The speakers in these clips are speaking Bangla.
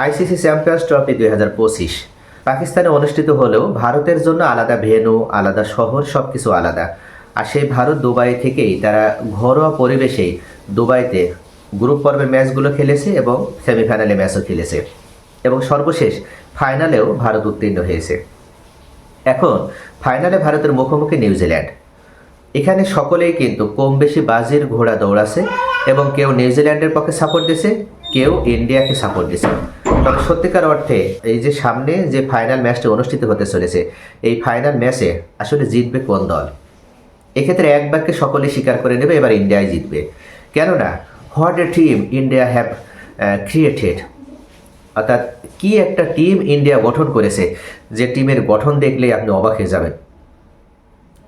আইসিসি চ্যাম্পিয়ন্স ট্রফি 2025 পাকিস্তানে অনুষ্ঠিত হলেও ভারতের জন্য আলাদা ভেন্যু, আলাদা শহর, সব কিছু আলাদা। আর সেই ভারত দুবাই থেকেই তারা ঘরোয়া পরিবেশেই দুবাইতে গ্রুপ পর্বের ম্যাচগুলো খেলেছে এবং সেমিফাইনালে ম্যাচও খেলেছে এবং সর্বশেষ ফাইনালেও ভারত উত্তীর্ণ হয়েছে। এখন ফাইনালে ভারতের মুখোমুখি নিউজিল্যান্ড। এখানে সকলেই কিন্তু কম বেশি বাজির ঘোড়া দৌড়াছে এবং কেউ নিউজিল্যান্ডের পক্ষে সাপোর্ট দিছে, কেউ ইন্ডিয়াকে সাপোর্ট দিছে। তবে সত্যিকার অর্থে এই যে সামনে যে ফাইনাল ম্যাচটি অনুষ্ঠিত হতে চলেছে, এই ফাইনাল ম্যাচে আসলে জিতবে কোন দল? এক্ষেত্রে এক বাক্যে সকলেই স্বীকার করে নেবে এবার ইন্ডিয়াই জিতবে। কেননা what a team India have created, অর্থাৎ কি একটা টিম ইন্ডিয়া গঠন করেছে, যে টিমের গঠন দেখলেই আপনি অবাক হয়ে যাবেন।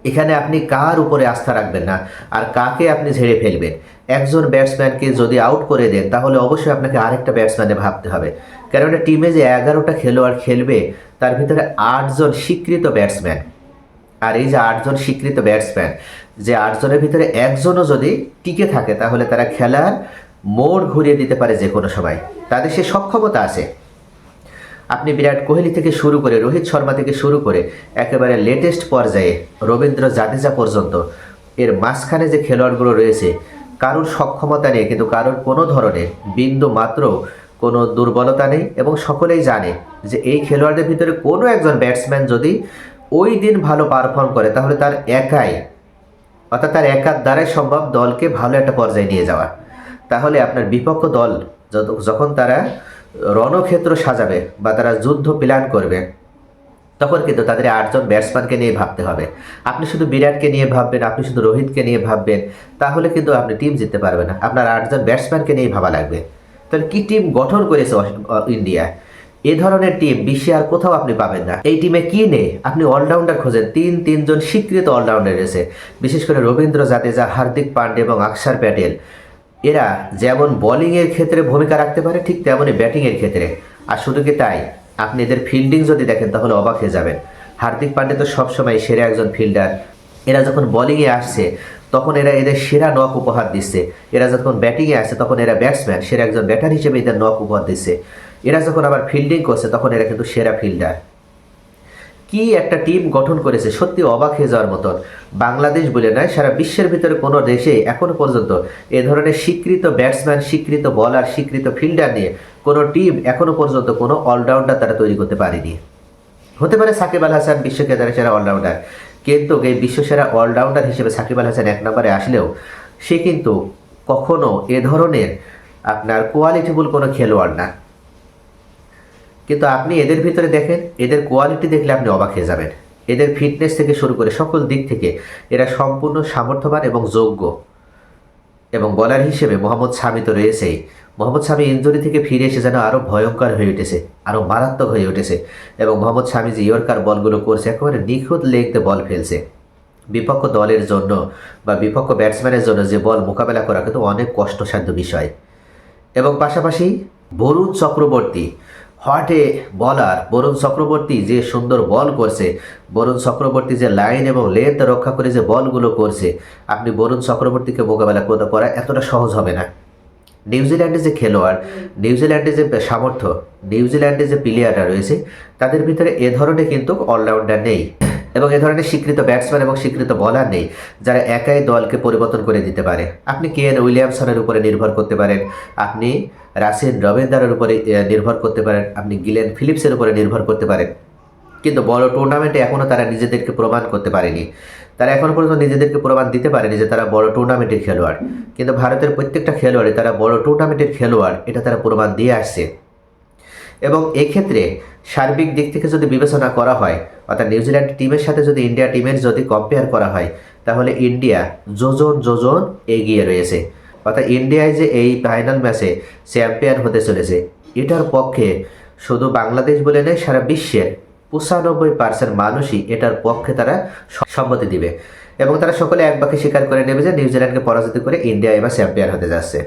এখানে আপনি কার উপরে আস্থা রাখবেন না আর কাকে আপনি ঝেড়ে ফেলবেন। একজন ব্যাটসম্যানকে যদি আউট করে দেন তাহলে অবশ্যই আপনাকে আরেকটা ব্যাটসম্যানে ভাবতে হবে, কেননা টিমে যে 11টা খেলোয়াড় খেলবে তার ভিতরে 8 জন স্বীকৃত ব্যাটসম্যান। আর এই যে 8 জন স্বীকৃত ব্যাটসম্যান, যে 8 জনের ভিতরে একজনও যদি টিকে থাকে তাহলে তারা খেলার মোড় ঘুরিয়ে দিতে পারে যে কোনো সময়, তাদের সে সক্ষমতা আছে। আপনি বিরাট কোহলি থেকে শুরু করে রোহিত শর্মা থেকে শুরু করে একেবারে লেটেস্ট পর্যায়ে রবীন্দ্র জাদেজা পর্যন্ত এর মাঝখানে যে খেলোয়াড়গুলো রয়েছে, কারোর সক্ষমতা নেই কিন্তু কারোর কোনো ধরনের বিন্দু মাত্র কোনো দুর্বলতা নেই এবং সকলেই জানে যে এই খেলোয়াড়দের ভিতরে কোনো একজন ব্যাটসম্যান যদি ওই দিন ভালো পারফর্ম করে তাহলে তার একাই, অর্থাৎ তার একার দ্বারাই সম্ভব দলকে ভালো একটা পর্যায়ে নিয়ে যাওয়া। তাহলে আপনার বিপক্ষ দল যখন তারা রণক্ষেত্র সাজাবে বা তারা যুদ্ধ প্ল্যান করবে, তখন কিন্তু তাদের 8 জন ব্যাটসম্যানকে নিয়ে ভাবতে হবে। আপনি শুধু বিরাটকে নিয়ে ভাববেন, আপনি শুধু রোহিতকে নিয়ে ভাববেন, তাহলে কিন্তু আপনি টিম জিততে পারবেন না। আপনার 8 জন ব্যাটসম্যানকে নিয়ে ভাবা লাগবে। তাহলে কি টিম গঠন করেছে ইন্ডিয়া? এ ধরনের টিম বিশ্বে আর কোথাও আপনি পাবেন না। এই টিমে কি নেই? আপনি অলরাউন্ডার খোঁজেন, তিনজন স্বীকৃত অলরাউন্ডার রয়েছে, বিশেষ করে রবীন্দ্র জাদেজা, হার্দিক পান্ডে এবং অক্ষর প্যাটেল। এরা যেমন বোলিংয়ের ক্ষেত্রে ভূমিকা রাখতে পারে, ঠিক তেমনই ব্যাটিংয়ের ক্ষেত্রে। আর শুধু কি তাই, আপনি এদের ফিল্ডিং যদি দেখেন তাহলে অবাক হয়ে যাবেন। হার্দিক পান্ডে তো সবসময় সেরা একজন ফিল্ডার। এরা যখন বোলিংয়ে আসছে তখন এরা এদের সেরা নক উপহার দিচ্ছে। এরা যখন ব্যাটিংয়ে আসছে তখন এরা ব্যাটসম্যান, সেরা একজন ব্যাটার হিসেবে এদের নক উপহার দিচ্ছে। এরা যখন আবার ফিল্ডিং করছে তখন এরা কিন্তু সেরা ফিল্ডার। কি একটা টিম গঠন করেছে, সত্যি অবাক হয়ে যাওয়ার মতন। বাংলাদেশ বলে নয়, সারা বিশ্বের ভিতরে কোনো দেশে এখনো পর্যন্ত এ ধরনের স্বীকৃত ব্যাটসম্যান, স্বীকৃত বলার, স্বীকৃত ফিল্ডার নিয়ে কোনো টিম এখনো পর্যন্ত কোনো অলরাউন্ডার তারা তৈরি করতে পারেনি। হতে পারে সাকিব আল হাসান বিশ্বকের সেরা অলরাউন্ডার, কিন্তু এই বিশ্বসেরা অলরাউন্ডার হিসেবে সাকিব আল হাসান 1 নম্বরে আসলেও সে কিন্তু কখনো এ ধরনের আপনার কোয়ালিটিফুল কোনো খেলোয়াড় না। কিন্তু আপনি এদের ভিতরে দেখেন, এদের কোয়ালিটি দেখলে আপনি অবাক হয়ে যাবেন। এদের ফিটনেস থেকে শুরু করে সকল দিক থেকে এরা সম্পূর্ণ সামর্থ্যবান এবং যোগ্য। এবং বলার হিসেবে মোহাম্মদ শামি তো রয়েছেই। মোহাম্মদ শামি ইনজুরি থেকে ফিরে এসে যেন আরও ভয়ঙ্কর হয়ে উঠেছে, আরও মারাত্মক হয়ে উঠেছে। এবং মোহাম্মদ শামি যে ইয়র্কার বলগুলো করছে, একেবারে নিখুঁত লেগতে বল ফেলছে। বিপক্ষ দলের জন্য বা বিপক্ষ ব্যাটসম্যানের জন্য যে বল মোকাবেলা করা কিন্তু অনেক কষ্টসাধ্য বিষয়। এবং পাশাপাশি বরুণ চক্রবর্তী, হোয়াট এ বলার! বরুণ চক্রবর্তী যে সুন্দর বল করছে, বরুণ চক্রবর্তী যে লাইন এবং লেন্থ রক্ষা করে যে বলগুলো করছে, আপনি বরুণ চক্রবর্তীকে মোকাবেলা করা এতটা সহজ হবে না। নিউজিল্যান্ডে যে খেলোয়াড়, নিউজিল্যান্ডে যে সামর্থ্য, নিউজিল্যান্ডে যে প্লেয়াররা রয়েছে তাদের ভিতরে এ ধরনের কিন্তু অলরাউন্ডার নেই এবং এ ধরনের স্বীকৃত ব্যাটসম্যান এবং স্বীকৃত বলার নেই যারা একাই দলকে পরিবর্তন করে দিতে পারে। আপনি কেন উইলিয়ামসনের উপরে নির্ভর করতে পারেন, আপনি রাসেল রবিন্দ্রার উপরে নির্ভর করতে পারেন, আপনি গ্লেন ফিলিপসের উপরে নির্ভর করতে পারেন, কিন্তু বড় টুর্নামেন্টে এখনও তারা নিজেদেরকে প্রমাণ করতে পারেনি। তারা এখনও পর্যন্ত নিজেদেরকে প্রমাণ দিতে পারেনি যে তারা বড় টুর্নামেন্টের খেলোয়াড়। কিন্তু ভারতের প্রত্যেকটা খেলোয়াড়ই তারা বড় টুর্নামেন্টের খেলোয়াড়, এটা তারা প্রমাণ দিয়ে আসছে। এবং এক্ষেত্রে সার্বিক দিক থেকে যদি বিবেচনা করা হয়, অর্থাৎ নিউজিল্যান্ড টিমের সাথে যদি ইন্ডিয়া টিমের যদি কম্পেয়ার করা হয়, তাহলে ইন্ডিয়া যোজন এগিয়ে রয়েছে। অর্থাৎ ইন্ডিয়ায় যে এই ফাইনাল ম্যাচে চ্যাম্পিয়ন হতে চলেছে, এটার পক্ষে শুধু বাংলাদেশ বলে নয়, সারা বিশ্বের 95% মানুষই এটার পক্ষে তারা সম্মতি দিবে এবং তারা সকলে এক বাক্যে স্বীকার করে নেবে যে নিউজিল্যান্ডকে পরাজিত করে ইন্ডিয়া এবার চ্যাম্পিয়ন হতে যাচ্ছে।